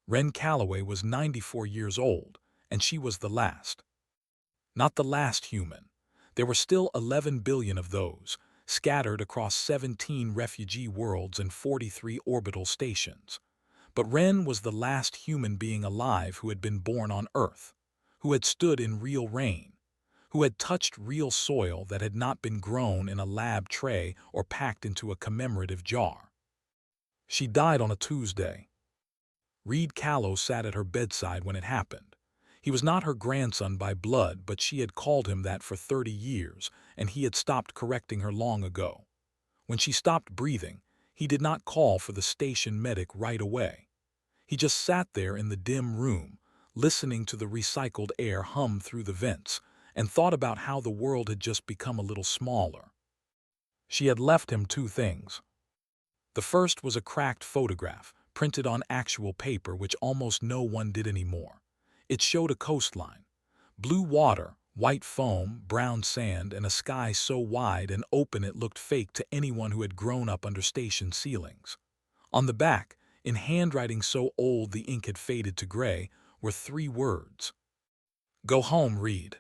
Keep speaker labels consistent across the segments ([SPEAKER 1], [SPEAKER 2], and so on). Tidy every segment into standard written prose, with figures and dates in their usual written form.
[SPEAKER 1] Wren Calloway was 94 years old, and she was the last. Not the last human. There were still 11 billion of those, scattered across 17 refugee worlds and 43 orbital stations. But Wren was the last human being alive who had been born on Earth, who had stood in real rain, who had touched real soil that had not been grown in a lab tray or packed into a commemorative jar. She died on a Tuesday. Reed Callow sat at her bedside when it happened. He was not her grandson by blood, but she had called him that for 30 years, and he had stopped correcting her long ago. When she stopped breathing, he did not call for the station medic right away. He just sat there in the dim room, listening to the recycled air hum through the vents, and thought about how the world had just become a little smaller. She had left him two things. The first was a cracked photograph, printed on actual paper, which almost no one did anymore. It showed a coastline, blue water, white foam, brown sand, and a sky so wide and open it looked fake to anyone who had grown up under station ceilings. On the back, in handwriting so old the ink had faded to gray, were 3 words. "Go home, Reed."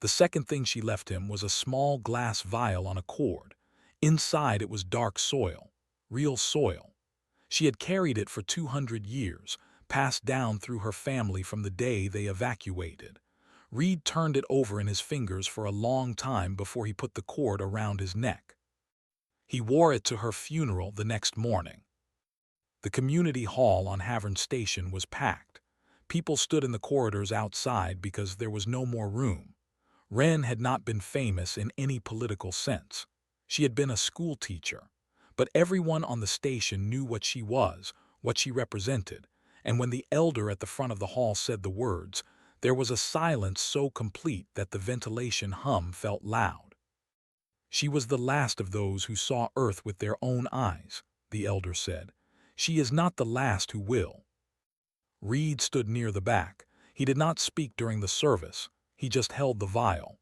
[SPEAKER 1] The second thing she left him was a small glass vial on a cord. Inside it was dark soil, real soil. She had carried it for 200 years, passed down through her family from the day they evacuated. Reed turned it over in his fingers for a long time before he put the cord around his neck. He wore it to her funeral the next morning. The community hall on Havern Station was packed. People stood in the corridors outside because there was no more room. Wren had not been famous in any political sense. She had been a school teacher. But everyone on the station knew what she was, what she represented, and when the elder at the front of the hall said the words, there was a silence so complete that the ventilation hum felt loud. "She was the last of those who saw Earth with their own eyes," the elder said. "She is not the last who will." Reed stood near the back. He did not speak during the service. He just held the vial.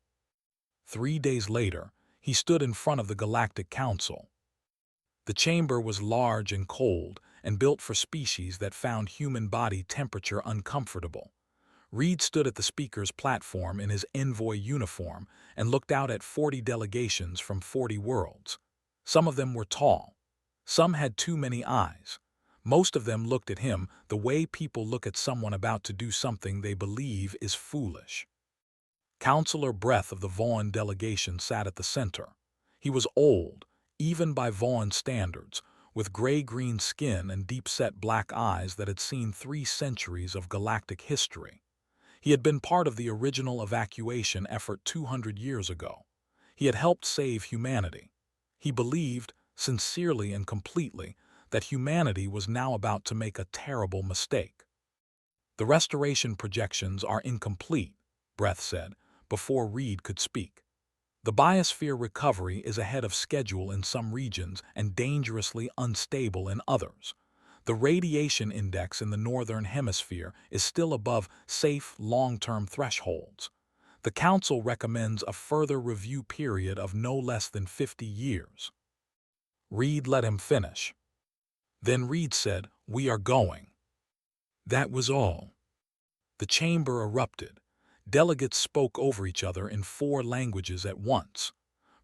[SPEAKER 1] 3 days later, he stood in front of the Galactic Council. The chamber was large and cold, and built for species that found human body temperature uncomfortable. Reed stood at the speaker's platform in his envoy uniform and looked out at 40 delegations from 40 worlds. Some of them were tall. Some had too many eyes. Most of them looked at him the way people look at someone about to do something they believe is foolish. Counselor Breath of the Vaughn delegation sat at the center. He was old, even by Vaughn standards, with gray-green skin and deep-set black eyes that had seen 3 centuries of galactic history. He had been part of the original evacuation effort 200 years ago. He had helped save humanity. He believed, sincerely and completely, that humanity was now about to make a terrible mistake. "The restoration projections are incomplete," Breath said, before Reed could speak. "The biosphere recovery is ahead of schedule in some regions and dangerously unstable in others. The radiation index in the northern hemisphere is still above safe long-term thresholds. The Council recommends a further review period of no less than 50 years. Reed let him finish. Then Reed said, "We are going." That was all. The chamber erupted. Delegates spoke over each other in 4 languages at once.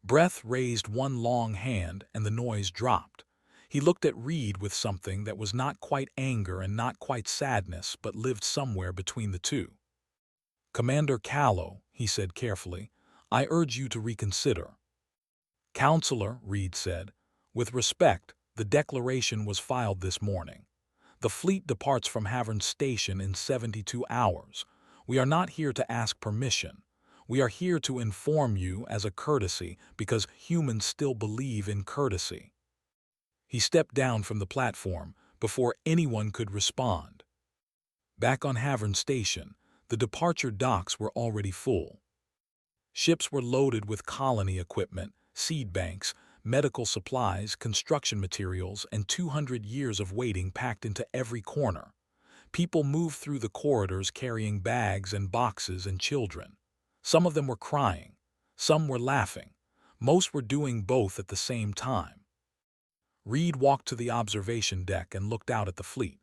[SPEAKER 1] Breath raised one long hand and the noise dropped. He looked at Reed with something that was not quite anger and not quite sadness, but lived somewhere between the two. "Commander Callow," he said carefully, "I urge you to reconsider." "Counselor," Reed said, "with respect, the declaration was filed this morning. The fleet departs from Havern Station in 72 hours. We are not here to ask permission. We are here to inform you as a courtesy because humans still believe in courtesy." He stepped down from the platform before anyone could respond. Back on Havern Station, the departure docks were already full. Ships were loaded with colony equipment, seed banks, medical supplies, construction materials, and 200 years of waiting packed into every corner. People moved through the corridors carrying bags and boxes and children. Some of them were crying. Some were laughing. Most were doing both at the same time. Reed walked to the observation deck and looked out at the fleet.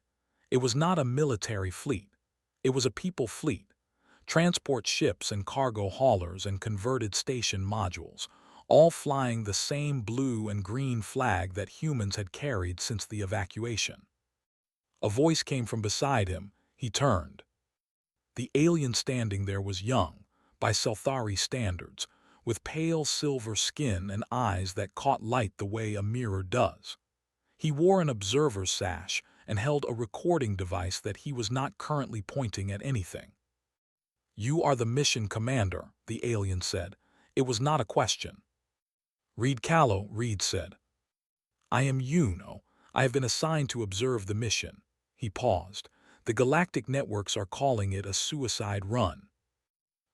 [SPEAKER 1] It was not a military fleet. It was a people fleet. Transport ships and cargo haulers and converted station modules, all flying the same blue and green flag that humans had carried since the evacuation. A voice came from beside him. He turned. The alien standing there was young, by Selthari standards, with pale silver skin and eyes that caught light the way a mirror does. He wore an observer's sash and held a recording device that he was not currently pointing at anything. "You are the mission commander," the alien said. It was not a question. "Reed Callow," Reed said. "I am Yuno. I have been assigned to observe the mission." He paused. "The galactic networks are calling it a suicide run."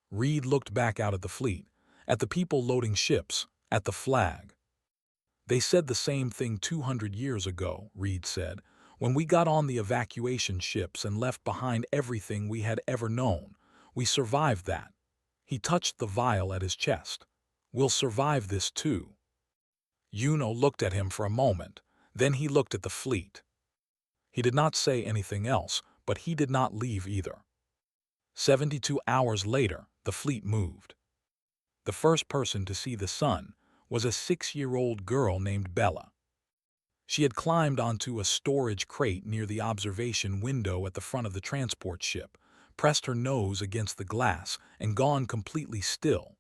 [SPEAKER 1] Reed looked back out at the fleet, at the people loading ships, at the flag. "They said the same thing 200 years ago," Reed said, "when we got on the evacuation ships and left behind everything we had ever known. We survived that." He touched the vial at his chest. "We'll survive this too." Yuno looked at him for a moment. Then he looked at the fleet. He did not say anything else, but he did not leave either. 72 hours later, the fleet moved. The first person to see the sun was a 6-year-old girl named Bella. She had climbed onto a storage crate near the observation window at the front of the transport ship, pressed her nose against the glass, and gone completely still.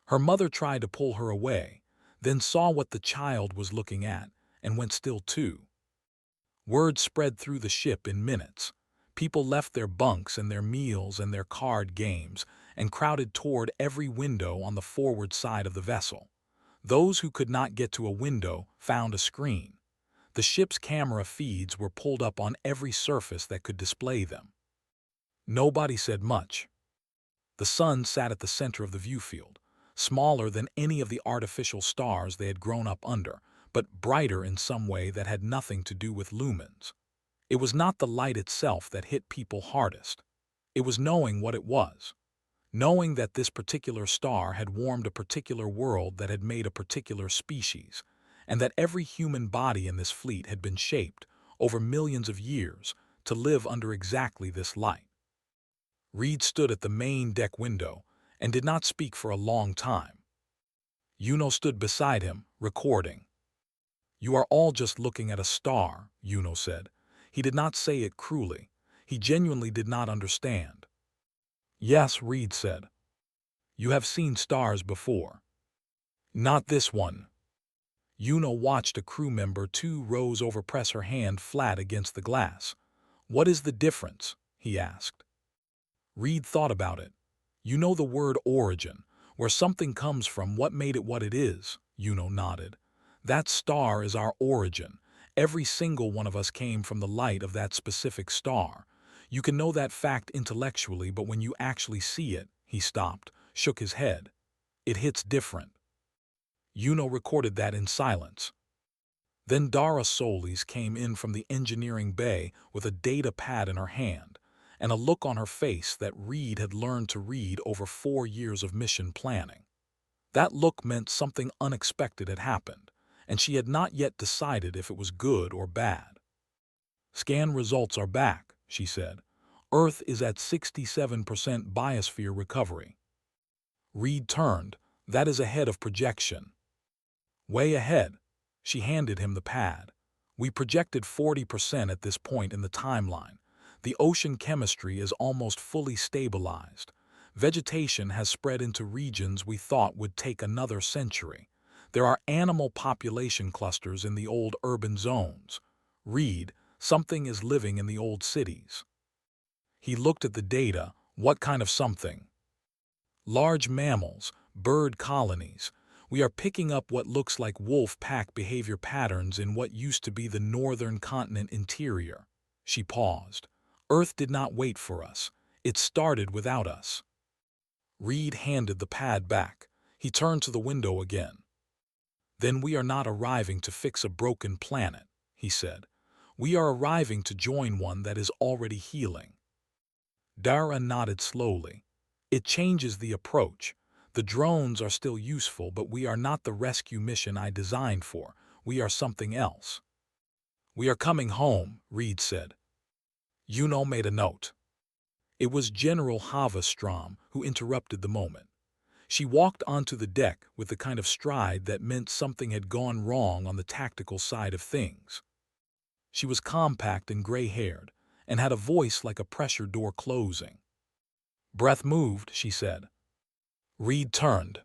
[SPEAKER 1] Her mother tried to pull her away, then saw what the child was looking at, and went still too. Word spread through the ship in minutes. People left their bunks and their meals and their card games and crowded toward every window on the forward side of the vessel. Those who could not get to a window found a screen. The ship's camera feeds were pulled up on every surface that could display them. Nobody said much. The sun sat at the center of the viewfield, smaller than any of the artificial stars they had grown up under, but brighter in some way that had nothing to do with lumens. It was not the light itself that hit people hardest. It was knowing what it was. Knowing that this particular star had warmed a particular world that had made a particular species, and that every human body in this fleet had been shaped, over millions of years, to live under exactly this light. Reed stood at the main deck window and did not speak for a long time. Yuno stood beside him, recording. "You are all just looking at a star," Yuno said. He did not say it cruelly. He genuinely did not understand. "Yes," Reed said. "You have seen stars before." "Not this one." Yuno watched a crew member 2 rows over press her hand flat against the glass. "What is the difference?" he asked. Reed thought about it. "You know the word origin, where something comes from, what made it what it is," Yuno nodded. "That star is our origin. Every single one of us came from the light of that specific star. You can know that fact intellectually, but when you actually see it," he stopped, shook his head. "It hits different." Yuno recorded that in silence. Then Dara Solis came in from the engineering bay with a data pad in her hand, and a look on her face that Reed had learned to read over 4 years of mission planning. That look meant something unexpected had happened, and she had not yet decided if it was good or bad. "Scan results are back," she said. "Earth is at 67% biosphere recovery." Reed turned. "That is ahead of projection." "Way ahead." She handed him the pad. "We projected 40% at this point in the timeline. The ocean chemistry is almost fully stabilized. Vegetation has spread into regions we thought would take another century. There are animal population clusters in the old urban zones. Reed, something is living in the old cities." He looked at the data. "What kind of something?" "Large mammals, bird colonies. We are picking up what looks like wolf pack behavior patterns in what used to be the northern continent interior." She paused. "Earth did not wait for us. It started without us." Reed handed the pad back. He turned to the window again. "Then we are not arriving to fix a broken planet," he said. "We are arriving to join one that is already healing." Dara nodded slowly. "It changes the approach. The drones are still useful, but we are not the rescue mission I designed for. We are something else." "We are coming home," Reed said. Yuno made a note. It was General Havastrom who interrupted the moment. She walked onto the deck with the kind of stride that meant something had gone wrong on the tactical side of things. She was compact and gray-haired, and had a voice like a pressure door closing. "Breath moved," she said. Reed turned.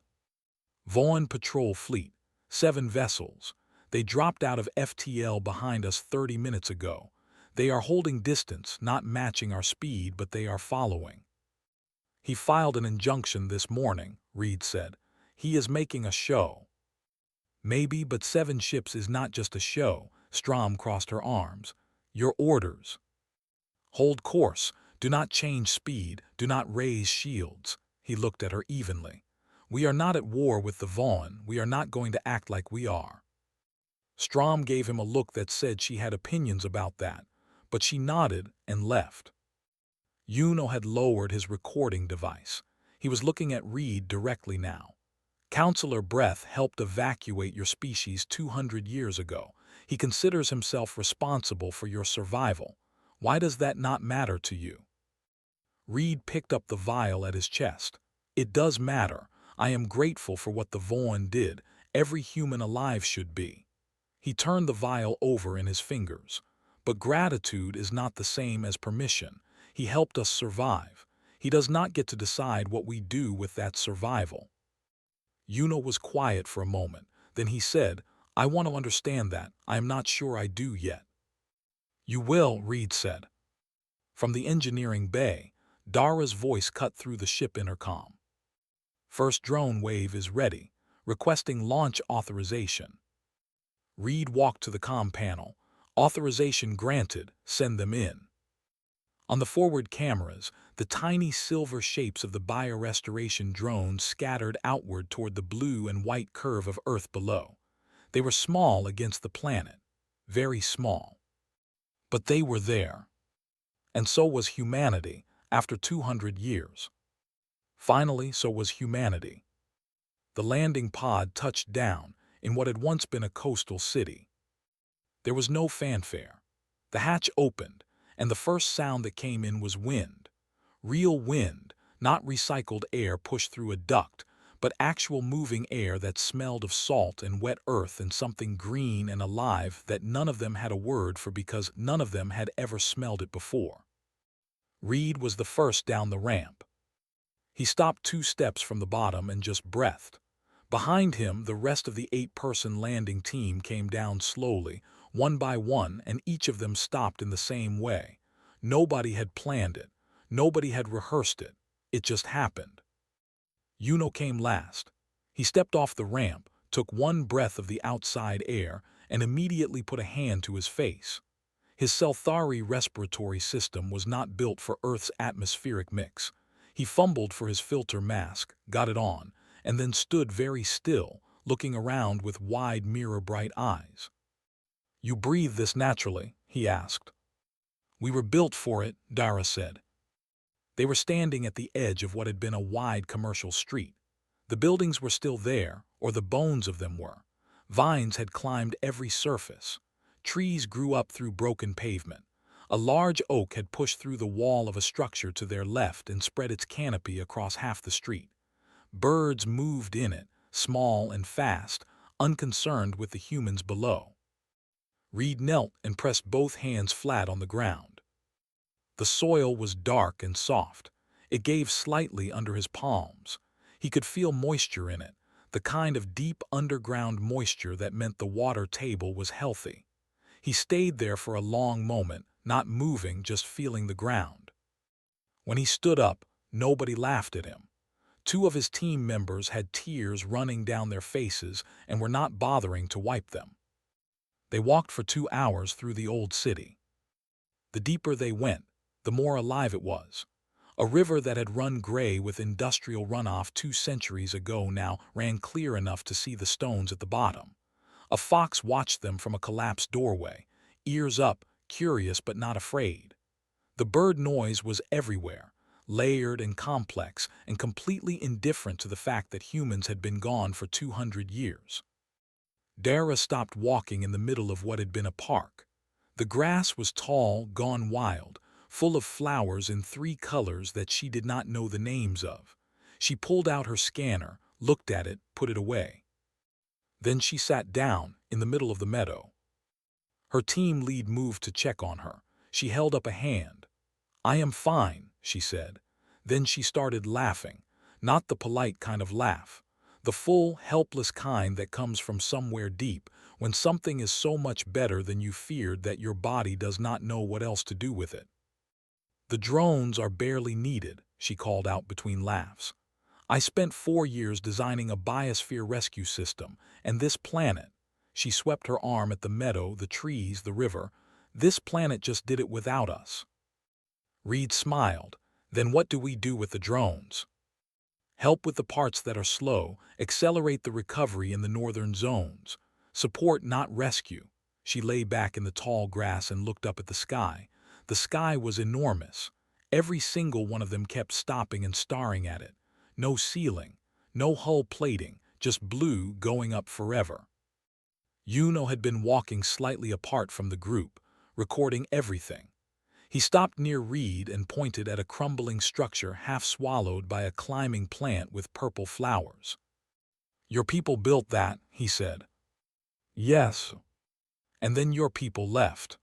[SPEAKER 1] Vaughn Patrol Fleet, 7 vessels. They dropped out of FTL behind us 30 minutes ago. They are holding distance, not matching our speed, but they are following. He filed an injunction this morning, Reed said. He is making a show. Maybe, but 7 ships is not just a show. Strom crossed her arms. Your orders. Hold course. Do not change speed. Do not raise shields. He looked at her evenly. We are not at war with the Vaughn. We are not going to act like we are. Strom gave him a look that said she had opinions about that, but she nodded and left. Yuno had lowered his recording device. He was looking at Reed directly now. Counselor Breath helped evacuate your species 200 years ago. He considers himself responsible for your survival. Why does that not matter to you? Reed picked up the vial at his chest. It does matter. I am grateful for what the Vaughn did. Every human alive should be. He turned the vial over in his fingers. But gratitude is not the same as permission. He helped us survive. He does not get to decide what we do with that survival. Yuno was quiet for a moment. Then he said, I want to understand that. I am not sure I do yet. You will, Reed said. From the engineering bay, Dara's voice cut through the ship intercom. First drone wave is ready, requesting launch authorization. Reed walked to the comm panel. Authorization granted, send them in. On the forward cameras, the tiny silver shapes of the biorestoration drones scattered outward toward the blue and white curve of Earth below. They were small against the planet, very small. But they were there. And so was humanity, after 200 years. Finally, so was humanity. The landing pod touched down in what had once been a coastal city. There was no fanfare. The hatch opened, and the first sound that came in was wind. Real wind, not recycled air pushed through a duct, but actual moving air that smelled of salt and wet earth and something green and alive that none of them had a word for because none of them had ever smelled it before. Reed was the first down the ramp. He stopped 2 steps from the bottom and just breathed. Behind him, the rest of the 8-person landing team came down slowly, one by one, and each of them stopped in the same way. Nobody had planned it. Nobody had rehearsed it. It just happened. Yuno came last. He stepped off the ramp, took one breath of the outside air, and immediately put a hand to his face. His Selthari respiratory system was not built for Earth's atmospheric mix. He fumbled for his filter mask, got it on, and then stood very still, looking around with wide mirror-bright eyes. You breathe this naturally? He asked. We were built for it, Dara said. They were standing at the edge of what had been a wide commercial street. The buildings were still there, or the bones of them were. Vines had climbed every surface. Trees grew up through broken pavement. A large oak had pushed through the wall of a structure to their left and spread its canopy across half the street. Birds moved in it, small and fast, unconcerned with the humans below. Reed knelt and pressed both hands flat on the ground. The soil was dark and soft. It gave slightly under his palms. He could feel moisture in it, the kind of deep underground moisture that meant the water table was healthy. He stayed there for a long moment, not moving, just feeling the ground. When he stood up, nobody laughed at him. 2 of his team members had tears running down their faces and were not bothering to wipe them. They walked for 2 hours through the old city. The deeper they went, the more alive it was. A river that had run gray with industrial runoff 2 centuries ago now ran clear enough to see the stones at the bottom. A fox watched them from a collapsed doorway, ears up, curious but not afraid. The bird noise was everywhere, layered and complex, and completely indifferent to the fact that humans had been gone for 200 years. Dara stopped walking in the middle of what had been a park. The grass was tall, gone wild, full of flowers in 3 colors that she did not know the names of. She pulled out her scanner, looked at it, put it away. Then she sat down in the middle of the meadow. Her team lead moved to check on her. She held up a hand. "I am fine," she said. Then she started laughing, not the polite kind of laugh, the full, helpless kind that comes from somewhere deep, when something is so much better than you feared that your body does not know what else to do with it. "The drones are barely needed," she called out between laughs. "I spent 4 years designing a biosphere rescue system, and this planet," she swept her arm at the meadow, the trees, the river, "this planet just did it without us." Reed smiled. "Then what do we do with the drones?" "Help with the parts that are slow, accelerate the recovery in the northern zones. Support, not rescue." She lay back in the tall grass and looked up at the sky. The sky was enormous. Every single one of them kept stopping and staring at it. No ceiling, no hull plating, just blue going up forever. Yuno had been walking slightly apart from the group, recording everything. He stopped near Reed and pointed at a crumbling structure half swallowed by a climbing plant with purple flowers. "Your people built that," he said. "Yes. And then your people left.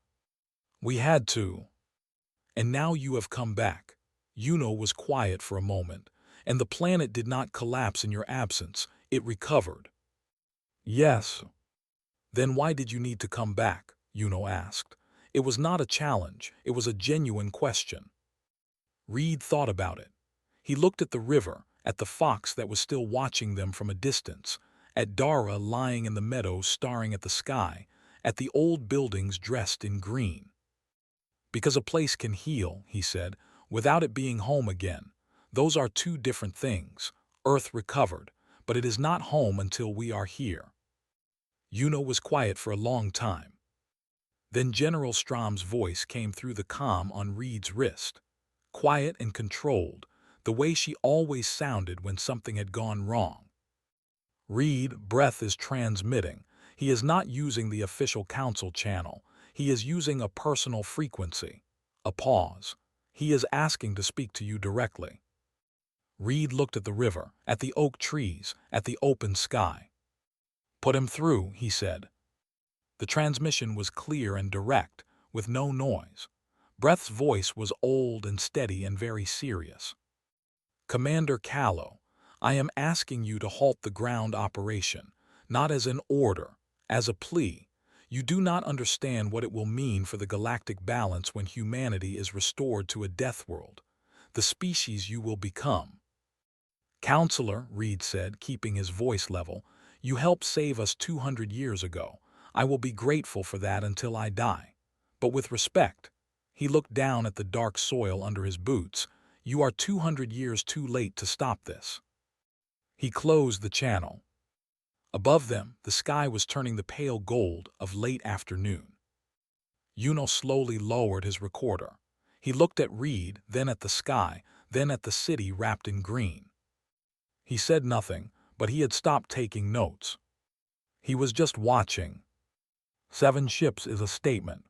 [SPEAKER 1] We had to. And now you have come back." Yuno was quiet for a moment. "And the planet did not collapse in your absence, it recovered." "Yes." "Then why did you need to come back?" Yuno asked. It was not a challenge, it was a genuine question. Reed thought about it. He looked at the river, at the fox that was still watching them from a distance, at Dara lying in the meadow staring at the sky, at the old buildings dressed in green. "Because a place can heal," he said, "without it being home again. Those are 2 different things. Earth recovered, but it is not home until we are here." Yuno was quiet for a long time. Then General Strom's voice came through the comm on Reed's wrist. Quiet and controlled, the way she always sounded when something had gone wrong. "Reed, Breath is transmitting. He is not using the official council channel. He is using a personal frequency." A pause. "He is asking to speak to you directly." Reed looked at the river, at the oak trees, at the open sky. "Put him through," he said. The transmission was clear and direct, with no noise. Breath's voice was old and steady and very serious. "Commander Callow, I am asking you to halt the ground operation, not as an order, as a plea. You do not understand what it will mean for the galactic balance when humanity is restored to a death world, the species you will become." "Counselor," Reed said, keeping his voice level, "you helped save us 200 years ago. I will be grateful for that until I die. But with respect," he looked down at the dark soil under his boots, "you are 200 years too late to stop this." He closed the channel. Above them, the sky was turning the pale gold of late afternoon. Yuno slowly lowered his recorder. He looked at Reed, then at the sky, then at the city wrapped in green. He said nothing, but he had stopped taking notes. He was just watching. 7 ships is a statement.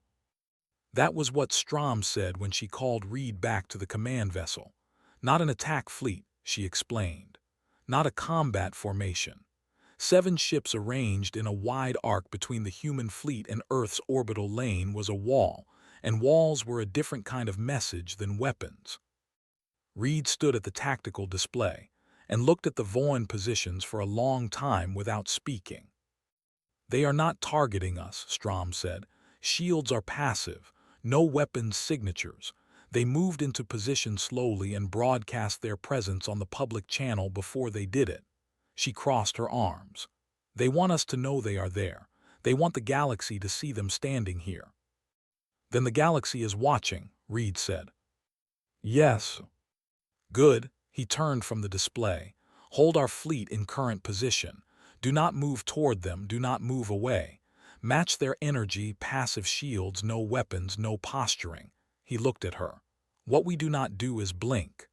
[SPEAKER 1] That was what Strom said when she called Reed back to the command vessel. Not an attack fleet, she explained. Not a combat formation. 7 ships arranged in a wide arc between the human fleet and Earth's orbital lane was a wall, and walls were a different kind of message than weapons. Reed stood at the tactical display and looked at the Voan positions for a long time without speaking. "They are not targeting us," Strom said. "Shields are passive, no weapons signatures. They moved into position slowly and broadcast their presence on the public channel before they did it." She crossed her arms. "They want us to know they are there. They want the galaxy to see them standing here." "Then the galaxy is watching," Reed said. "Yes." "Good." He turned from the display. "Hold our fleet in current position. Do not move toward them, do not move away. Match their energy, passive shields, no weapons, no posturing." He looked at her. "What we do not do is blink."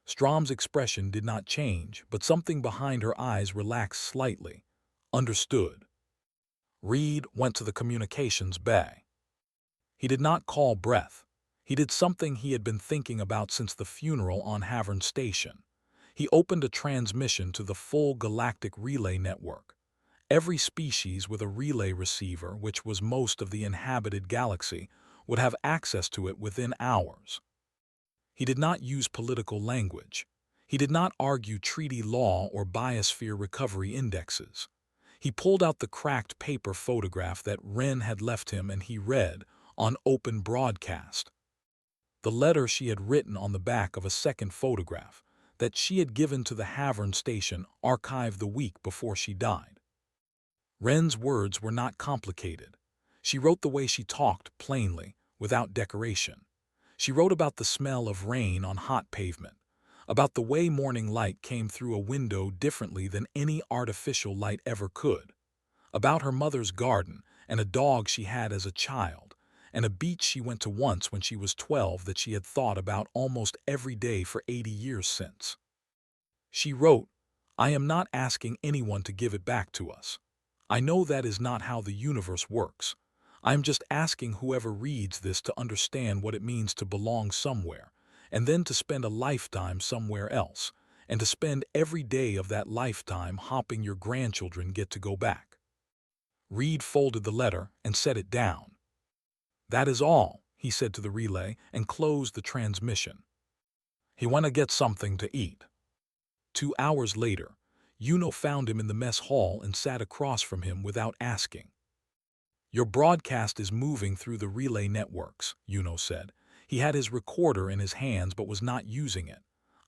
[SPEAKER 1] Strom's expression did not change, but something behind her eyes relaxed slightly. "Understood." Reed went to the communications bay. He did not call Breath. He did something he had been thinking about since the funeral on Havern Station. He opened a transmission to the full galactic relay network. Every species with a relay receiver, which was most of the inhabited galaxy, would have access to it within hours. He did not use political language. He did not argue treaty law or biosphere recovery indexes. He pulled out the cracked paper photograph that Wren had left him and he read, on open broadcast, the letter she had written on the back of a second photograph that she had given to the Havern Station archive the week before she died. Wren's words were not complicated. She wrote the way she talked, plainly, without decoration. She wrote about the smell of rain on hot pavement, about the way morning light came through a window differently than any artificial light ever could, about her mother's garden and a dog she had as a child, and a beach she went to once when she was 12 that she had thought about almost every day for 80 years since. She wrote, "I am not asking anyone to give it back to us. I know that is not how the universe works. I am just asking whoever reads this to understand what it means to belong somewhere, and then to spend a lifetime somewhere else, and to spend every day of that lifetime hoping your grandchildren get to go back." Reed folded the letter and set it down. "That is all," he said to the relay, and closed the transmission. He went to get something to eat. 2 hours later, Yuno found him in the mess hall and sat across from him without asking. "Your broadcast is moving through the relay networks," Yuno said. He had his recorder in his hands but was not using it.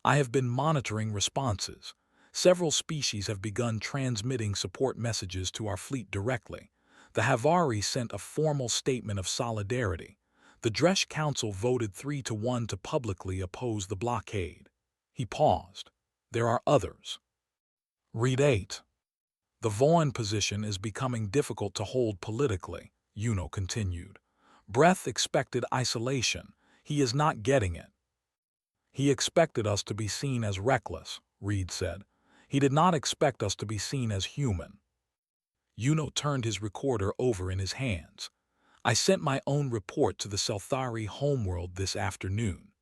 [SPEAKER 1] "I have been monitoring responses. Several species have begun transmitting support messages to our fleet directly. The Havari sent a formal statement of solidarity. The Dresh Council voted 3-1 to publicly oppose the blockade." He paused. "There are others." Read 8. "The Vaughn position is becoming difficult to hold politically," Yuno continued. "Breath expected isolation. He is not getting it." "He expected us to be seen as reckless," Reed said. "He did not expect us to be seen as human." Yuno turned his recorder over in his hands. "I sent my own report to the Selthari homeworld this afternoon."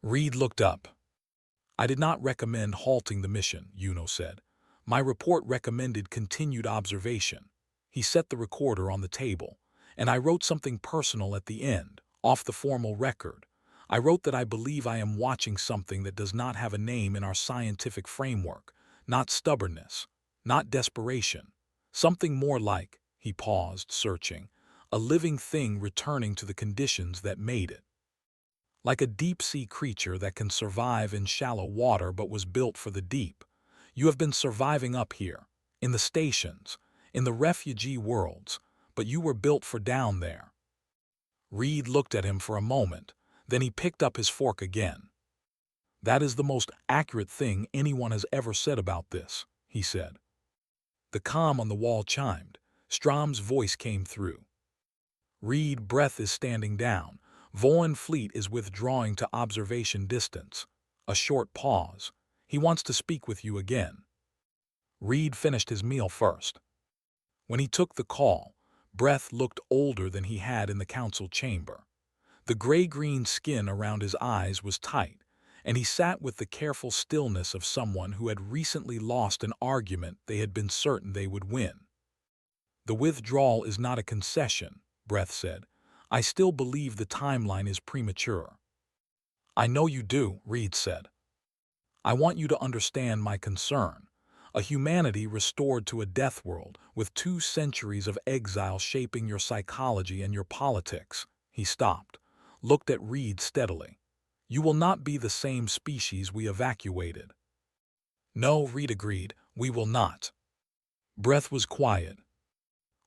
[SPEAKER 1] Reed looked up. "I did not recommend halting the mission," Yuno said. "My report recommended continued observation." He set the recorder on the table. "And I wrote something personal at the end, off the formal record. I wrote that I believe I am watching something that does not have a name in our scientific framework, not stubbornness, not desperation. Something more like," he paused, searching, "a living thing returning to the conditions that made it. Like a deep-sea creature that can survive in shallow water but was built for the deep. You have been surviving up here, in the stations, in the refugee worlds, but you were built for down there." Reed looked at him for a moment, then he picked up his fork again. "That is the most accurate thing anyone has ever said about this," he said. The comm on the wall chimed. Strom's voice came through. "Reed, Breath is standing down. Vaughn fleet is withdrawing to observation distance." A short pause. "He wants to speak with you again." Reed finished his meal first. When he took the call, Breath looked older than he had in the council chamber. The gray-green skin around his eyes was tight, and he sat with the careful stillness of someone who had recently lost an argument they had been certain they would win. "The withdrawal is not a concession," Breath said. "I still believe the timeline is premature." "I know you do," Reed said. "I want you to understand my concern. A humanity restored to a death world, with 2 centuries of exile shaping your psychology and your politics." He stopped, looked at Reed steadily. "You will not be the same species we evacuated." "No," Reed agreed, "we will not." Breath was quiet.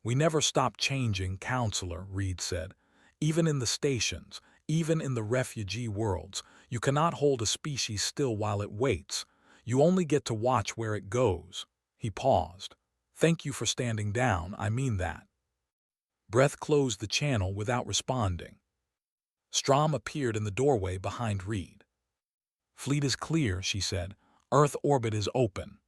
[SPEAKER 1] "We never stop changing, Counselor," Reed said. "Even in the stations, even in the refugee worlds, you cannot hold a species still while it waits. You only get to watch where it goes." He paused. "Thank you for standing down, I mean that." Breath closed the channel without responding. Strom appeared in the doorway behind Reed. "Fleet is clear," she said. "Earth orbit is open."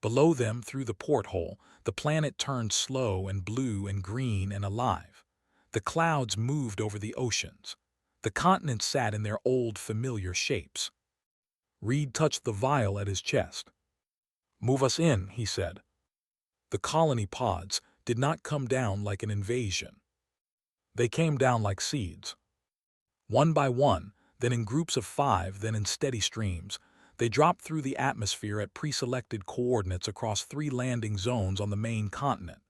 [SPEAKER 1] Below them, through the porthole, the planet turned slow and blue and green and alive. The clouds moved over the oceans. The continents sat in their old familiar shapes. Reed touched the vial at his chest. "Move us in," he said. The colony pods did not come down like an invasion. They came down like seeds. One by one, then in groups of 5, then in steady streams, they dropped through the atmosphere at pre-selected coordinates across 3 landing zones on the main continent.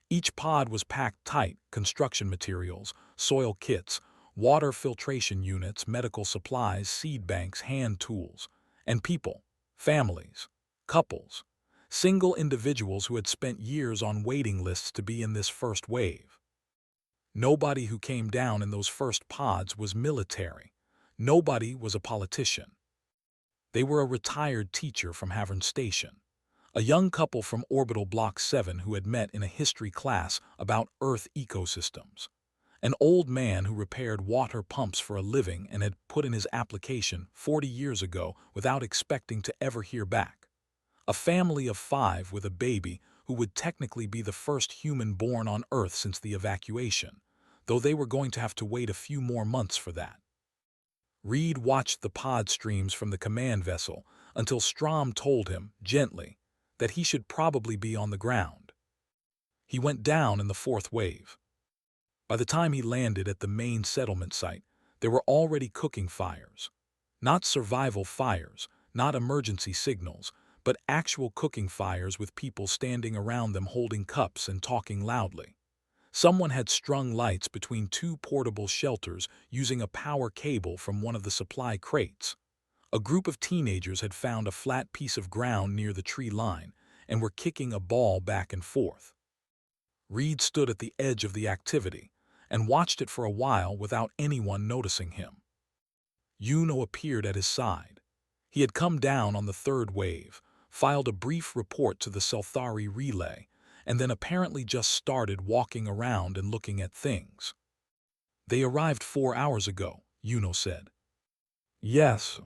[SPEAKER 1] Each pod was packed tight: construction materials, soil kits, water filtration units, medical supplies, seed banks, hand tools, and people, families, couples, single individuals who had spent years on waiting lists to be in this first wave. Nobody who came down in those first pods was military. Nobody was a politician. They were a retired teacher from Havern Station, a young couple from Orbital Block 7 who had met in a history class about Earth ecosystems, an old man who repaired water pumps for a living and had put in his application 40 years ago without expecting to ever hear back, a family of 5 with a baby who would technically be the first human born on Earth since the evacuation, though they were going to have to wait a few more months for that. Reed watched the pod streams from the command vessel until Strom told him, gently, that he should probably be on the ground. He went down in the 4th wave. By the time he landed at the main settlement site, there were already cooking fires. Not survival fires, not emergency signals, but actual cooking fires with people standing around them holding cups and talking loudly. Someone had strung lights between 2 portable shelters using a power cable from one of the supply crates. A group of teenagers had found a flat piece of ground near the tree line and were kicking a ball back and forth. Reed stood at the edge of the activity and watched it for a while without anyone noticing him. Yuno appeared at his side. He had come down on the 3rd wave, filed a brief report to the Selthari relay, and then apparently just started walking around and looking at things. "They arrived 4 hours ago," Yuno said. "Yes.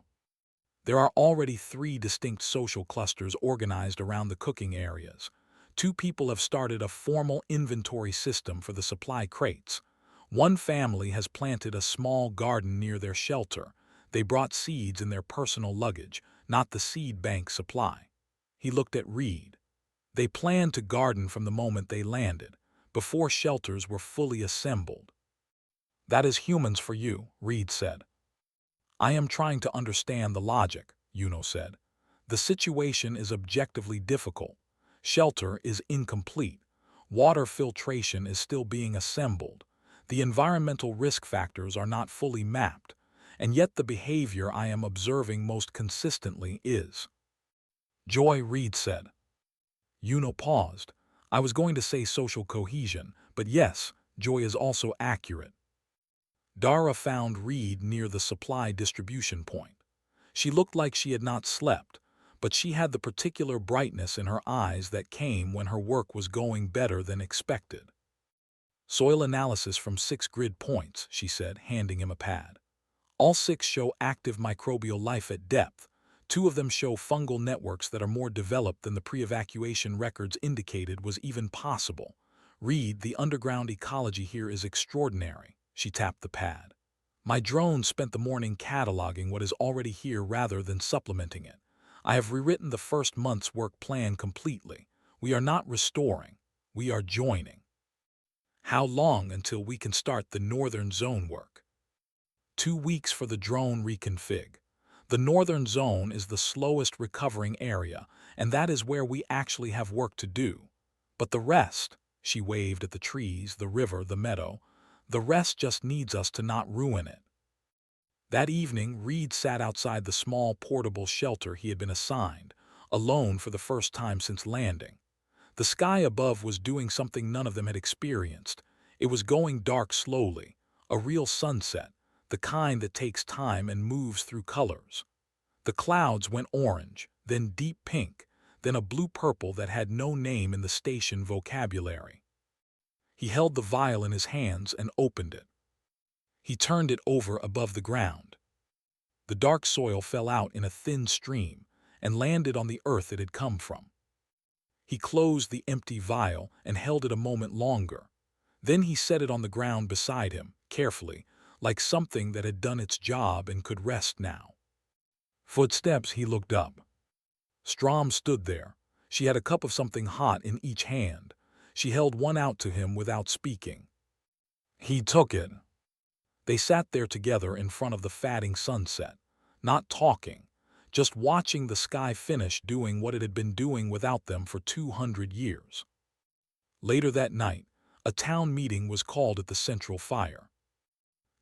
[SPEAKER 1] There are already 3 distinct social clusters organized around the cooking areas. 2 people have started a formal inventory system for the supply crates. One family has planted a small garden near their shelter. They brought seeds in their personal luggage, not the seed bank supply." He looked at Reed. They planned to garden from the moment they landed, before shelters were fully assembled. "That is humans for you," Reed said. "I am trying to understand the logic," Yuno said. "The situation is objectively difficult. Shelter is incomplete. Water filtration is still being assembled. The environmental risk factors are not fully mapped, and yet the behavior I am observing most consistently is." "Joy," Reed said. Yuno paused. "I was going to say social cohesion, but yes, joy is also accurate." Dara found Reed near the supply distribution point. She looked like she had not slept, but she had the particular brightness in her eyes that came when her work was going better than expected. "Soil analysis from 6 grid points," she said, handing him a pad. "All 6 show active microbial life at depth. 2 of them show fungal networks that are more developed than the pre-evacuation records indicated was even possible. Reed, the underground ecology here is extraordinary." She tapped the pad. "My drone spent the morning cataloging what is already here rather than supplementing it. I have rewritten the first month's work plan completely. We are not restoring, we are joining." "How long until we can start the northern zone work?" 2 weeks for the drone reconfig. The northern zone is the slowest recovering area, and that is where we actually have work to do. But the rest, she waved at the trees, the river, the meadow, the rest just needs us to not ruin it. That evening, Reed sat outside the small portable shelter he had been assigned, alone for the first time since landing. The sky above was doing something none of them had experienced. It was going dark slowly, a real sunset, the kind that takes time and moves through colors. The clouds went orange, then deep pink, then a blue-purple that had no name in the station vocabulary. He held the vial in his hands and opened it. He turned it over above the ground. The dark soil fell out in a thin stream and landed on the earth it had come from. He closed the empty vial and held it a moment longer. Then he set it on the ground beside him, carefully, like something that had done its job and could rest now. Footsteps, he looked up. Strom stood there. She had a cup of something hot in each hand. She held one out to him without speaking. He took it. They sat there together in front of the fading sunset, not talking, just watching the sky finish doing what it had been doing without them for 200 years. Later that night, a town meeting was called at the central fire.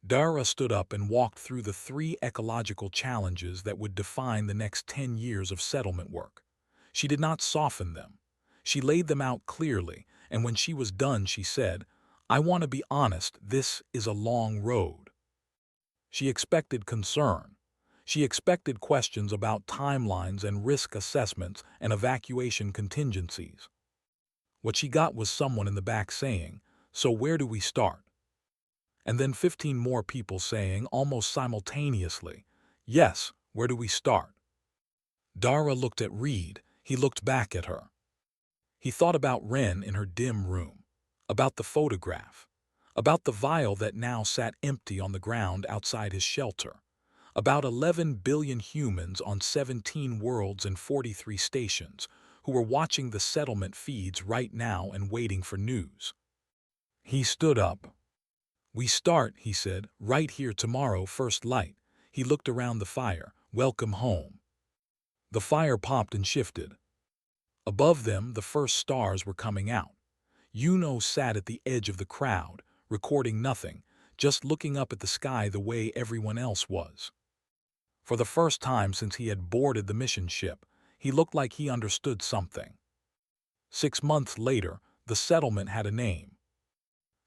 [SPEAKER 1] Dara stood up and walked through the 3 ecological challenges that would define the next 10 years of settlement work. She did not soften them. She laid them out clearly, and when she was done, she said, "I want to be honest, this is a long road." She expected concern. She expected questions about timelines and risk assessments and evacuation contingencies. What she got was someone in the back saying, "So where do we start?" And then 15 more people saying almost simultaneously, "Yes, where do we start?" Dara looked at Reed. He looked back at her. He thought about Wren in her dim room, about the photograph, about the vial that now sat empty on the ground outside his shelter, about 11 billion humans on 17 worlds and 43 stations who were watching the settlement feeds right now and waiting for news. He stood up. "We start," he said, "right here tomorrow, first light." He looked around the fire. "Welcome home." The fire popped and shifted. Above them, the first stars were coming out. Yuno sat at the edge of the crowd, recording nothing, just looking up at the sky the way everyone else was. For the first time since he had boarded the mission ship, he looked like he understood something. 6 months later, the settlement had a name.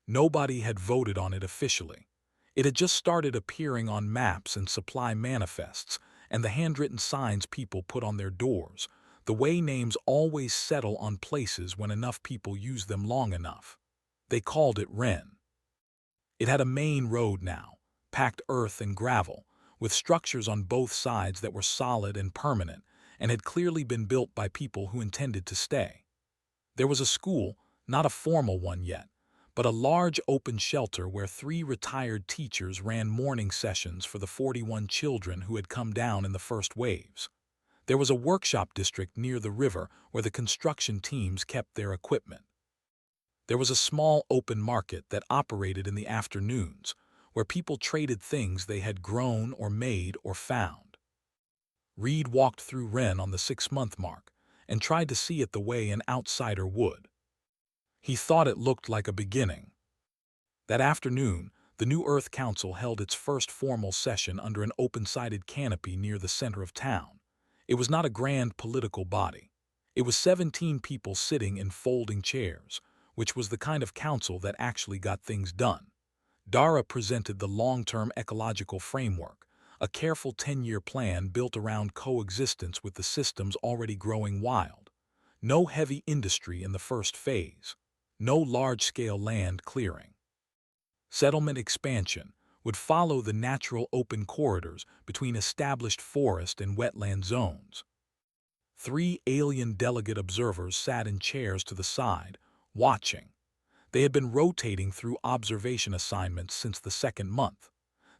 [SPEAKER 1] Nobody had voted on it officially. It had just started appearing on maps and supply manifests, and the handwritten signs people put on their doors, the way names always settle on places when enough people use them long enough. They called it Wren. It had a main road now, packed earth and gravel, with structures on both sides that were solid and permanent, and had clearly been built by people who intended to stay. There was a school, not a formal one yet, but a large open shelter where 3 retired teachers ran morning sessions for the 41 children who had come down in the first waves. There was a workshop district near the river where the construction teams kept their equipment. There was a small open market that operated in the afternoons, where people traded things they had grown or made or found. Reed walked through Wren on the 6-month mark and tried to see it the way an outsider would. He thought it looked like a beginning. That afternoon, the New Earth Council held its first formal session under an open-sided canopy near the center of town. It was not a grand political body. It was 17 people sitting in folding chairs, which was the kind of council that actually got things done. Dara presented the long-term ecological framework, a careful 10-year plan built around coexistence with the systems already growing wild. No heavy industry in the first phase. No large-scale land clearing. Settlement expansion would follow the natural open corridors between established forest and wetland zones. 3 alien delegate observers sat in chairs to the side, watching. They had been rotating through observation assignments since the 2nd month.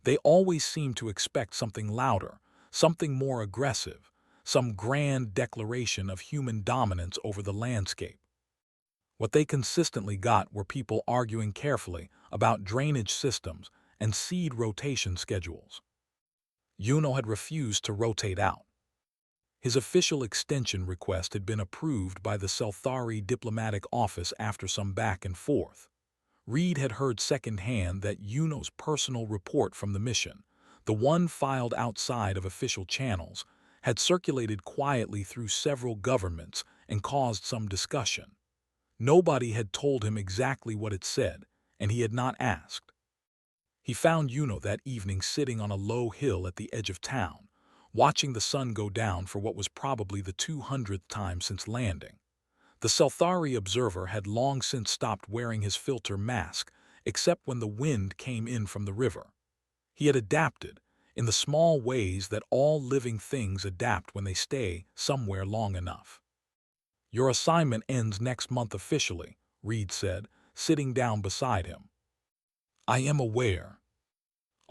[SPEAKER 1] They always seemed to expect something louder, something more aggressive, some grand declaration of human dominance over the landscape. What they consistently got were people arguing carefully about drainage systems and seed rotation schedules. Yuno had refused to rotate out. His official extension request had been approved by the Selthari diplomatic office after some back and forth. Reed had heard secondhand that Yuno's personal report from the mission, the one filed outside of official channels, had circulated quietly through several governments and caused some discussion. Nobody had told him exactly what it said, and he had not asked. He found Yuno that evening sitting on a low hill at the edge of town, watching the sun go down for what was probably the 200th time since landing. The Selthari observer had long since stopped wearing his filter mask, except when the wind came in from the river. He had adapted, in the small ways that all living things adapt when they stay somewhere long enough. "Your assignment ends next month officially," Reed said, sitting down beside him. "I am aware."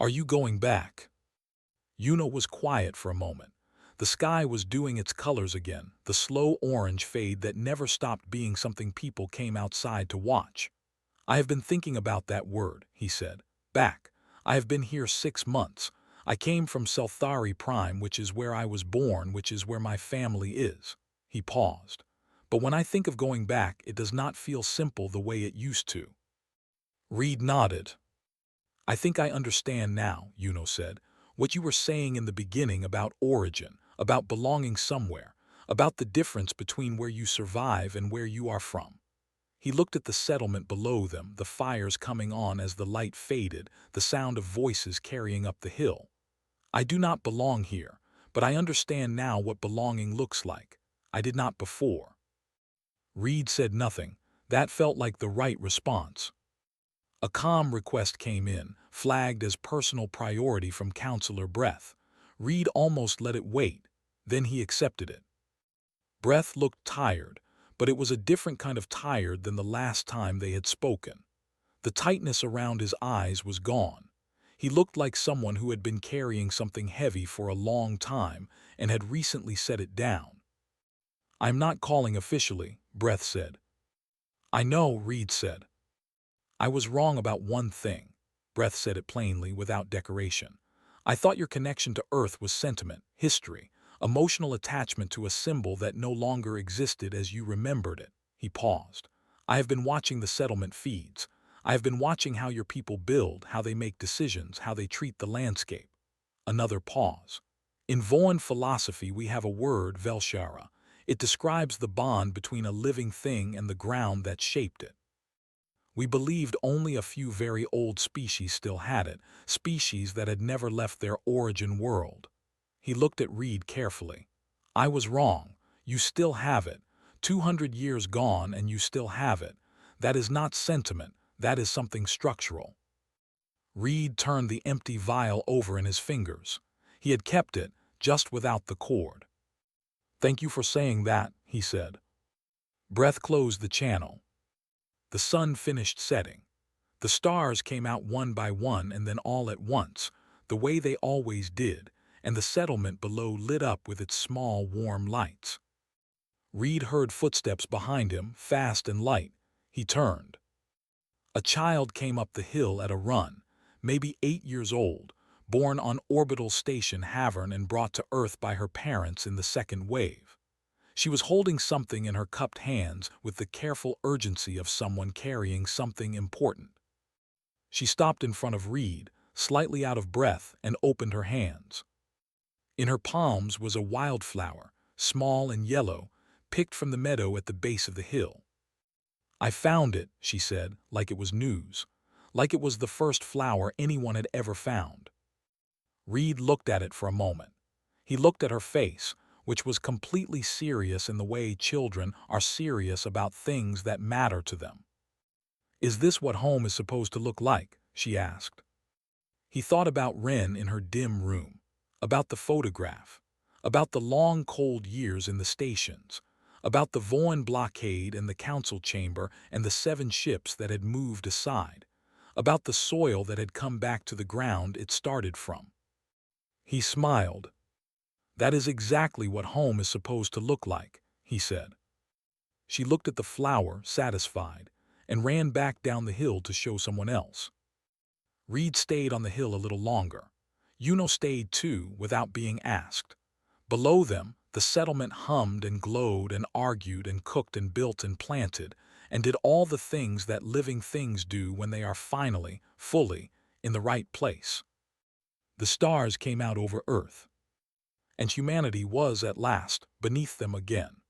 [SPEAKER 1] Are you going back? Yuno was quiet for a moment. The sky was doing its colors again, the slow orange fade that never stopped being something people came outside to watch. I have been thinking about that word, he said. Back. I have been here 6 months. I came from Selthari Prime, which is where I was born, which is where my family is. He paused. But when I think of going back, it does not feel simple the way it used to. Reed nodded. I think I understand now, Yuno said. What you were saying in the beginning about origin, about belonging somewhere, about the difference between where you survive and where you are from. He looked at the settlement below them, the fires coming on as the light faded, the sound of voices carrying up the hill. I do not belong here, but I understand now what belonging looks like. I did not before. Reed said nothing. That felt like the right response. A calm request came in, flagged as personal priority from Counselor Breath. Reed almost let it wait, then he accepted it. Breath looked tired, but it was a different kind of tired than the last time they had spoken. The tightness around his eyes was gone. He looked like someone who had been carrying something heavy for a long time and had recently set it down. I'm not calling officially, Breath said. I know, Reed said. I was wrong about one thing. Breath said it plainly, without decoration. I thought your connection to Earth was sentiment, history, emotional attachment to a symbol that no longer existed as you remembered it. He paused. I have been watching the settlement feeds. I have been watching how your people build, how they make decisions, how they treat the landscape. Another pause. In Voan philosophy we have a word, Velshara. It describes the bond between a living thing and the ground that shaped it. We believed only a few very old species still had it, species that had never left their origin world. He looked at Reed carefully. I was wrong. You still have it. 200 years gone and you still have it. That is not sentiment. That is something structural. Reed turned the empty vial over in his fingers. He had kept it, just without the cord. Thank you for saying that, he said. Breath closed the channel. The sun finished setting. The stars came out one by one and then all at once, the way they always did, and the settlement below lit up with its small, warm lights. Reed heard footsteps behind him, fast and light. He turned. A child came up the hill at a run, maybe 8 years old, born on orbital station Havern and brought to Earth by her parents in the second wave. She was holding something in her cupped hands with the careful urgency of someone carrying something important. She stopped in front of Reed, slightly out of breath, and opened her hands. In her palms was a wildflower, small and yellow, picked from the meadow at the base of the hill. I found it, she said, like it was news, like it was the first flower anyone had ever found. Reed looked at it for a moment. He looked at her face, which was completely serious in the way children are serious about things that matter to them. Is this what home is supposed to look like? She asked. He thought about Wren in her dim room, about the photograph, about the long cold years in the stations, about the Voan blockade and the council chamber and the 7 ships that had moved aside, about the soil that had come back to the ground it started from. He smiled. That is exactly what home is supposed to look like, he said. She looked at the flower, satisfied, and ran back down the hill to show someone else. Reed stayed on the hill a little longer. Yuno stayed too, without being asked. Below them, the settlement hummed and glowed and argued and cooked and built and planted, and did all the things that living things do when they are finally, fully, in the right place. The stars came out over Earth, and humanity was at last beneath them again.